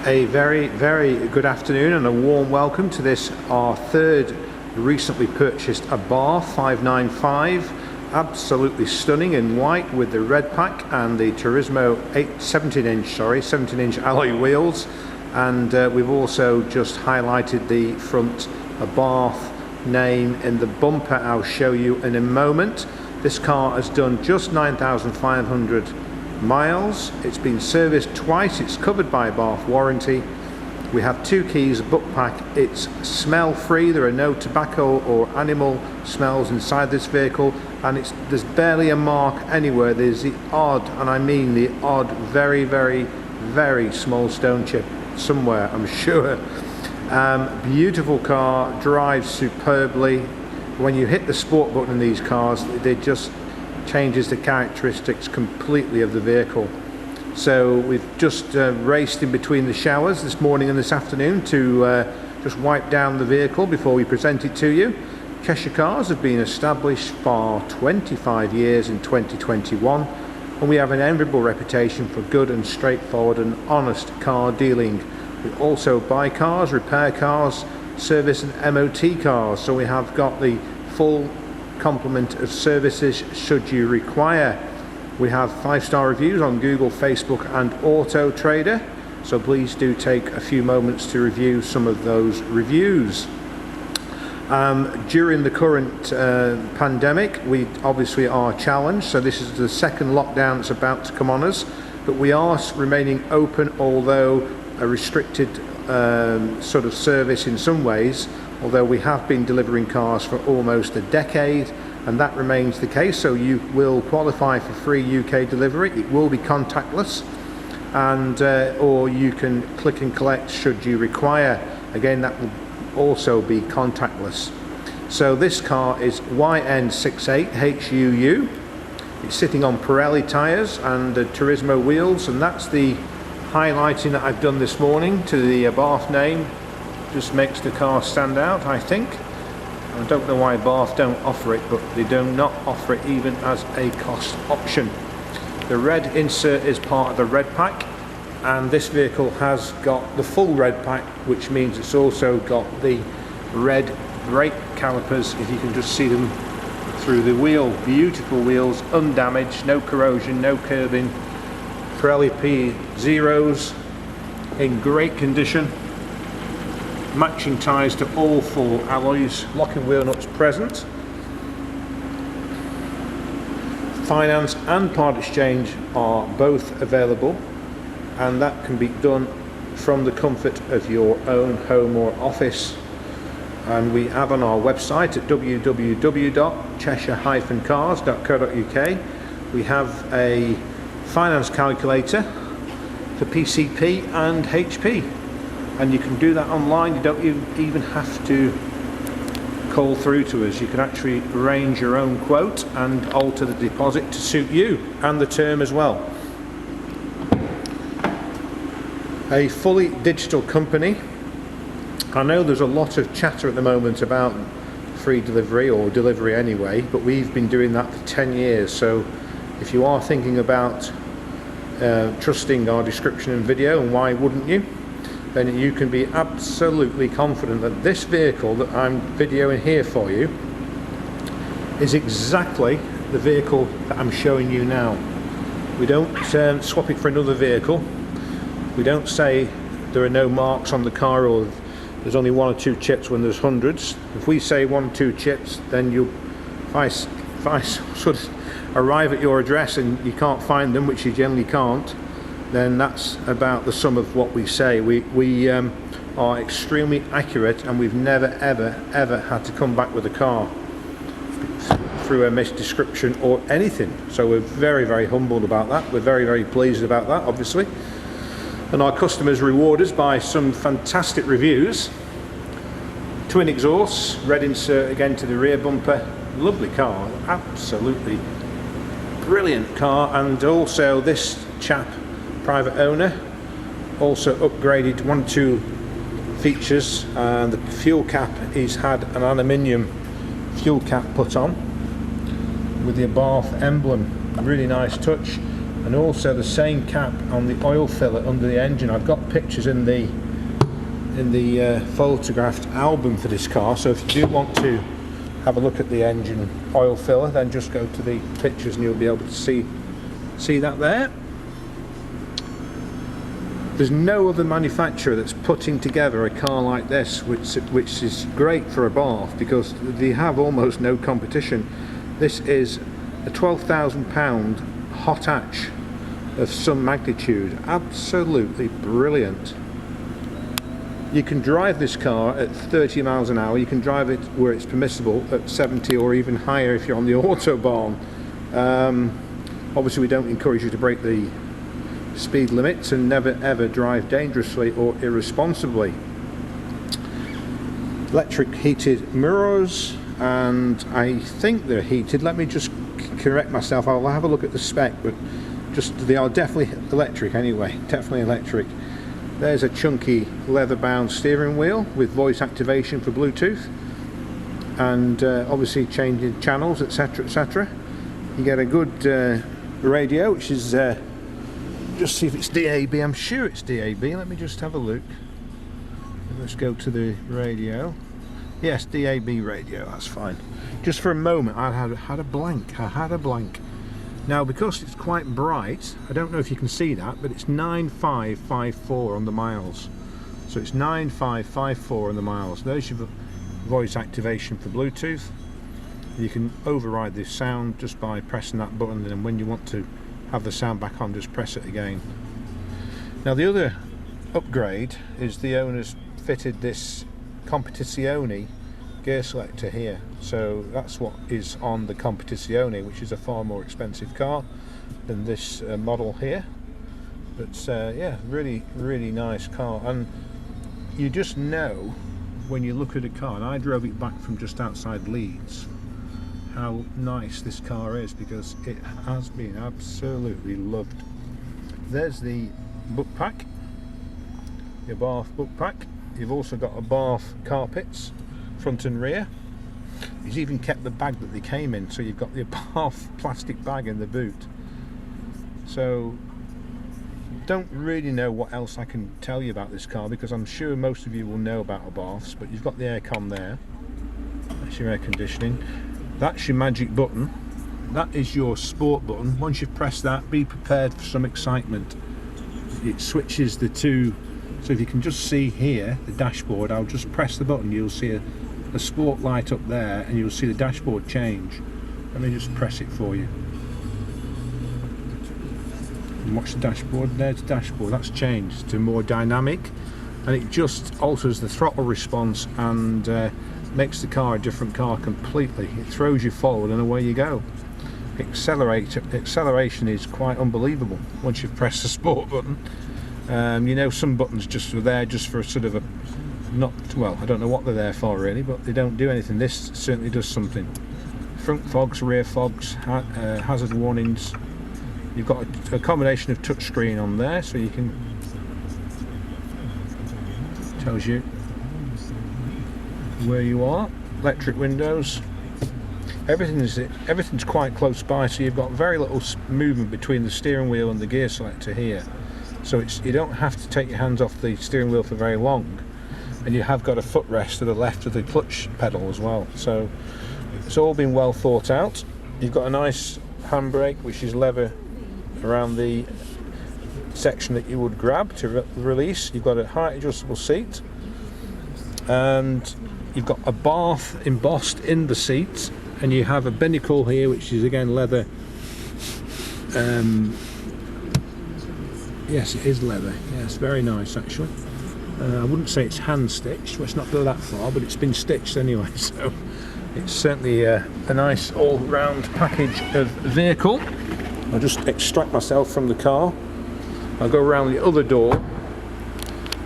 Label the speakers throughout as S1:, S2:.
S1: A very good afternoon and a warm welcome to this, our third recently purchased Abarth 595. Absolutely stunning in white with the red pack and the Turismo 17-inch alloy wheels, and we've also just highlighted the front Abarth name in the bumper. I'll show you in a moment. This car has done just 9,500 miles. It's been serviced twice. It's covered by Abarth warranty. We have 2 keys, a book pack. It's smell free. There are no tobacco or animal smells inside this vehicle, and there's barely a mark anywhere. There's the odd, and I mean the odd, very small stone chip somewhere, I'm sure. Beautiful car, drives superbly. When you hit the sport button in these cars, it just changes the characteristics completely of the vehicle. So we've just raced in between the showers this morning and this afternoon to just wipe down the vehicle before we present it to you. Cheshire Cars have been established for 25 years in 2021, and we have an enviable reputation for good and straightforward and honest car dealing. We also buy cars, repair cars, service and MOT cars, so we have got the full complement of services should you require. We have 5-star reviews on Google, Facebook and Auto Trader, so please do take a few moments to review some of those reviews. During the current pandemic, we obviously are challenged, so this is the second lockdown that's about to come on us, but we are remaining open, although a restricted sort of service in some ways, although we have been delivering cars for almost a decade, and that remains the case. So you will qualify for free UK delivery. It will be contactless, and or you can click and collect should you require. Again, that will also be contactless. So this car is YN68HUU. It's sitting on Pirelli tyres and Turismo wheels, and that's the highlighting that I've done this morning to the Abarth name. Just makes the car stand out, I think. I don't know why Abarth don't offer it, but they do not offer it even as a cost option. The red insert is part of the red pack, and this vehicle has got the full red pack, which means it's also got the red brake calipers, if you can just see them through the wheel. Beautiful wheels, undamaged, no corrosion, no curbing. Pirelli P0s in great condition. Matching tyres to all 4 alloys, locking wheel nuts present. Finance and part exchange are both available, and that can be done from the comfort of your own home or office. And we have on our website at www.cheshire-cars.co.uk we have a finance calculator for PCP and HP. And you can do that online. You don't even have to call through to us. You can actually arrange your own quote and alter the deposit to suit you and the term as well. A fully digital company. I know there's a lot of chatter at the moment about free delivery, or delivery anyway, but we've been doing that for 10 years. So if you are thinking about trusting our description and video, and why wouldn't you, then you can be absolutely confident that this vehicle that I'm videoing here for you is exactly the vehicle that I'm showing you now. We don't swap it for another vehicle. We don't say there are no marks on the car, or there's only 1 or 2 chips when there's hundreds. If we say 1 or 2 chips, then if I sort of arrive at your address and you can't find them, which you generally can't, then that's about the sum of what we say. We are extremely accurate, and we've never ever had to come back with a car through a misdescription or anything. So we're very humbled about that. We're very pleased about that, obviously. And our customers reward us by some fantastic reviews. Twin exhausts, red insert again to the rear bumper. Lovely car, absolutely brilliant car. And also this chap, private owner, also upgraded 1 or 2 features, and the fuel cap, he's had an aluminium fuel cap put on with the Abarth emblem. Really nice touch. and also the same cap on the oil filler under the engine. I've got pictures in the photographed album for this car, so if you do want to have a look at the engine oil filler, then just go to the pictures and you'll be able to see that there. There's no other manufacturer that's putting together a car like this, which is great for Abarth, because they have almost no competition. This is a £12,000 hot hatch of some magnitude. Absolutely brilliant. You can drive this car at 30 miles an hour. You can drive it where it's permissible at 70 or even higher if you're on the autobahn. Obviously we don't encourage you to break the speed limits, and never ever drive dangerously or irresponsibly. Electric heated mirrors, and I think they're heated. Let me just correct myself. I'll have a look at the spec, but they are definitely electric anyway. Definitely electric. There's a chunky leather bound steering wheel with voice activation for Bluetooth, and obviously changing channels, etc, etc. You get a good radio, which is just see if it's DAB. I'm sure it's DAB. Let me just have a look. Let's go to the radio. Yes, DAB radio, that's fine. Just for a moment I had a blank. I had a blank. Now, because it's quite bright, I don't know if you can see that, but it's 9554 on the miles. So it's 9554 on the miles. There's your voice activation for Bluetooth. You can override this sound just by pressing that button, and when you want to have the sound back on, just press it again. Now, the other upgrade is the owners fitted this Competizione gear selector here, so that's what is on the Competizione, which is a far more expensive car than this model here. But yeah, really nice car, and you just know when you look at a car, and I drove it back from just outside Leeds, how nice this car is, because it has been absolutely loved. There's the book pack, the Abarth book pack. You've also got Abarth carpets, front and rear. He's even kept the bag that they came in, so you've got the Abarth plastic bag in the boot. So don't really know what else I can tell you about this car, because I'm sure most of you will know about Abarths, but you've got the aircon there. That's your air conditioning. That's your magic button. That is your sport button. Once you've pressed that, be prepared for some excitement. It switches the two. So if you can just see here the dashboard, I'll just press the button, you'll see a sport light up there, and you'll see the dashboard change. Let me just press it for you. And watch the dashboard. There's the dashboard. That's changed to more dynamic, and it just alters the throttle response and makes the car a different car completely. It throws you forward and away you go. Acceleration is quite unbelievable once you've pressed the sport button. You know, some buttons just are there just for sort of a, not, well, I don't know what they're there for really, but they don't do anything. This certainly does something. Front fogs, rear fogs, hazard warnings. You've got a combination of touchscreen on there, so you can, tells you where you are. Electric windows. Everything's quite close by, so you've got very little movement between the steering wheel and the gear selector here. So you don't have to take your hands off the steering wheel for very long, and you have got a footrest to the left of the clutch pedal as well. So it's all been well thought out. You've got a nice handbrake, which is lever around the section that you would grab to release. You've got a height adjustable seat, and you've got a Abarth embossed in the seat, and you have a binnacle here, which is again leather. Yes, it is leather. Yes, very nice actually. I wouldn't say it's hand stitched, let's not go that far, but it's been stitched anyway, so it's certainly a nice all-round package of vehicle. I'll just extract myself from the car. I'll go around the other door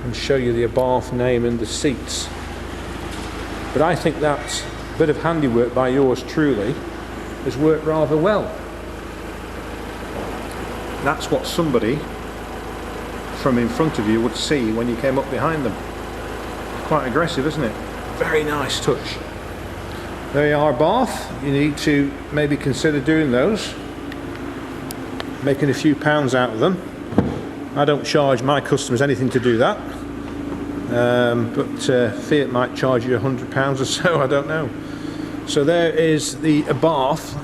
S1: and show you the Abarth name and the seats. But I think that bit of handiwork by yours truly has worked rather well. That's what somebody from in front of you would see when you came up behind them. Quite aggressive, isn't it? Very nice touch. There you are, Abarth. You need to maybe consider doing those. making a few pounds out of them. I don't charge my customers anything to do that, but Fiat might charge you £100 or so, I don't know. So there is the Abarth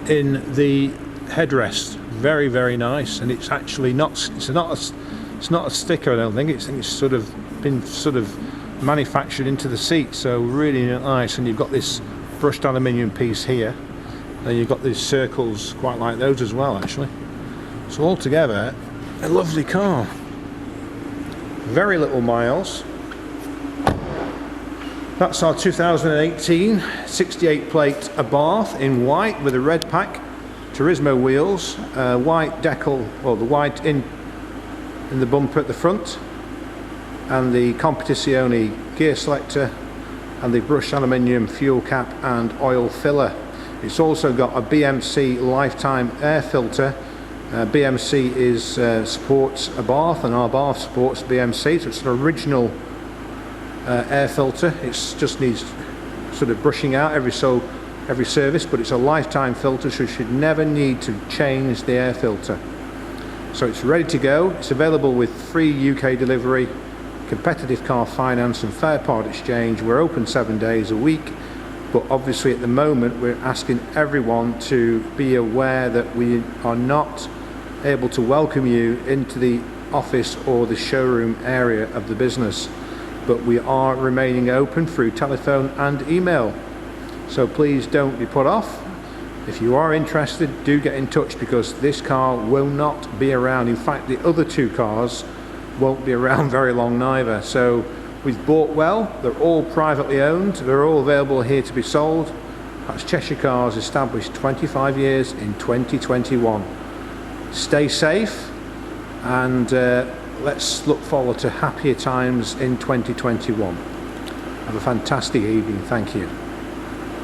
S1: in the headrest. Very, very nice, and it's actually not. It's not a sticker. I don't think. It's sort of been manufactured into the seat. So really nice. And you've got this brushed aluminium piece here. And you've got these circles, quite like those as well, actually. So altogether, a lovely car. Very little miles. That's our 2018 68 plate Abarth in white with a red pack, Turismo wheels, white decal, well, the white in the bumper at the front, and the Competizione gear selector, and the brushed aluminium fuel cap and oil filler. It's also got a Bmc Lifetime Air Filter. Bmc supports Abarth, and Abarth supports Bmc, so it's an original air filter. It just needs sort of brushing out every service, but it's a lifetime filter, so you should never need to change the air filter. So it's ready to go. It's available with free UK delivery, competitive car finance and fair part exchange. We're open 7 days a week, but obviously at the moment we're asking everyone to be aware that we are not able to welcome you into the office or the showroom area of the business, but we are remaining open through telephone and email. So please don't be put off. If you are interested, do get in touch, because this car will not be around. In fact, the other two cars won't be around very long neither. So we've bought well. They're all privately owned. They're all available here to be sold. That's Cheshire Cars, established 25 years in 2021. Stay safe, and let's look forward to happier times in 2021. Have a fantastic evening. Thank you.